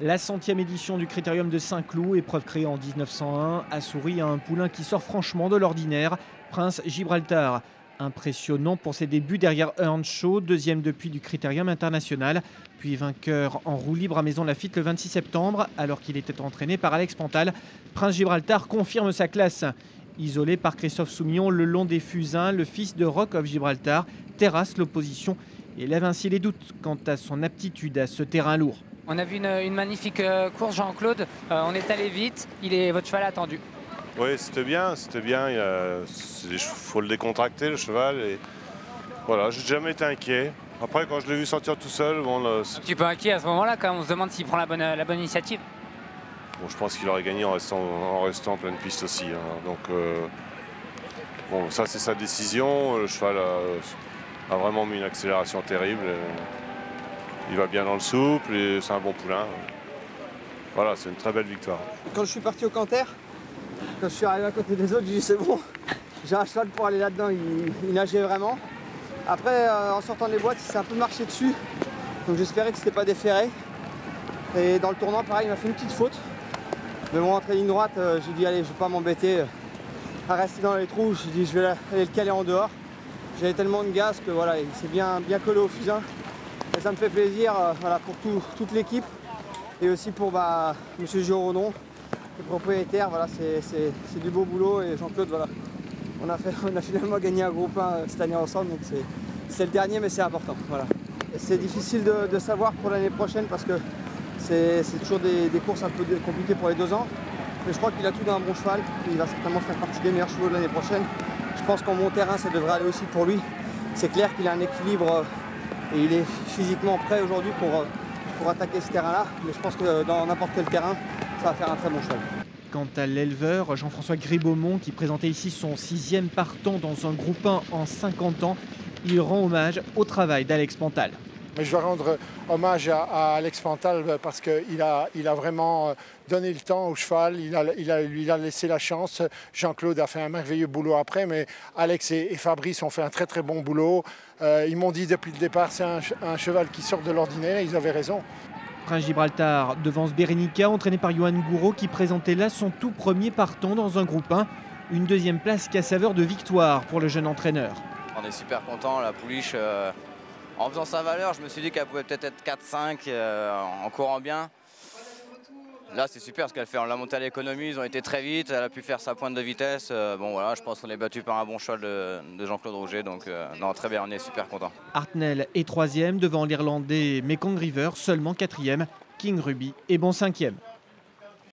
La 100e édition du Critérium de Saint-Cloud, épreuve créée en 1901, a souri à un poulain qui sort franchement de l'ordinaire, Prince Gibraltar. Impressionnant pour ses débuts derrière Earnshaw, deuxième depuis du Critérium international, puis vainqueur en roue libre à Maison Lafitte le 26 septembre, alors qu'il était entraîné par Alex Pantal. Prince Gibraltar confirme sa classe. Isolé par Christophe Soumillon le long des Fusains, le fils de Rock of Gibraltar terrasse l'opposition et lève ainsi les doutes quant à son aptitude à ce terrain lourd. On a vu une magnifique course, Jean-Claude. On est allé vite. Votre cheval attendu. Oui, c'était bien, c'était bien. Il faut le décontracter, le cheval. Et voilà, j'ai jamais été inquiet. Après, quand je l'ai vu sortir tout seul, bon, Un petit peu inquiet à ce moment-là, quand on se demande s'il prend la bonne initiative. bon, je pense qu'il aurait gagné en restant en pleine piste aussi. Hein. Donc, bon, ça c'est sa décision. Le cheval a vraiment mis une accélération terrible. Il va bien dans le souple et c'est un bon poulain. Voilà, c'est une très belle victoire. Quand je suis parti au Canter, quand je suis arrivé à côté des autres, j'ai dit c'est bon, j'ai un cheval pour aller là-dedans, il nageait vraiment. Après, en sortant des boîtes, il s'est un peu marché dessus, donc j'espérais que c'était pas déféré. Et dans le tournant, pareil, il m'a fait une petite faute. Mais bon, entre ligne droite, j'ai dit allez, je vais pas m'embêter à rester dans les trous, j'ai dit je vais aller le caler en dehors. J'avais tellement de gaz que voilà, il s'est bien collé au fusain. Et ça me fait plaisir voilà, pour toute l'équipe et aussi pour Monsieur Giraudon, le propriétaire. Voilà, c'est du beau boulot et Jean-Claude, voilà, on a finalement gagné un groupe 1 cette année ensemble, donc c'est le dernier mais c'est important. Voilà. C'est difficile de savoir pour l'année prochaine parce que c'est toujours des courses un peu compliquées pour les 2 ans. Mais je crois qu'il a tout d'un bon cheval, il va certainement faire partie des meilleurs chevaux de l'année prochaine. Je pense qu'en bon terrain ça devrait aller aussi pour lui. C'est clair qu'il a un équilibre et il est physiquement prêt aujourd'hui pour attaquer ce terrain-là. Mais je pense que dans n'importe quel terrain, ça va faire un très bon cheval. Quant à l'éleveur, Jean-François Gribaumont, qui présentait ici son 6e partant dans un groupe 1 en 50 ans, il rend hommage au travail d'Alex Pantal. Mais je dois rendre hommage à Alex Pantal parce qu'il a vraiment donné le temps au cheval, il a laissé la chance. Jean-Claude a fait un merveilleux boulot après, mais Alex et Fabrice ont fait un très très bon boulot. Ils m'ont dit depuis le départ, c'est un cheval qui sort de l'ordinaire, ils avaient raison. Prince Gibraltar devance Berenica, entraîné par Johan Gouraud, qui présentait là son tout premier partant dans un groupe 1. Une 2e place qui a saveur de victoire pour le jeune entraîneur. On est super content, la pouliche, en faisant sa valeur, je me suis dit qu'elle pouvait peut-être être 4-5 en courant bien. Là c'est super parce qu'elle fait, on l'a montée à l'économie, ils ont été très vite, elle a pu faire sa pointe de vitesse. Bon voilà, je pense qu'on est battu par un bon cheval de Jean-Claude Rouget, donc non, très bien, on est super content. Hartnell est 3e devant l'Irlandais Mekong River, seulement 4e. King Ruby est bon 5e.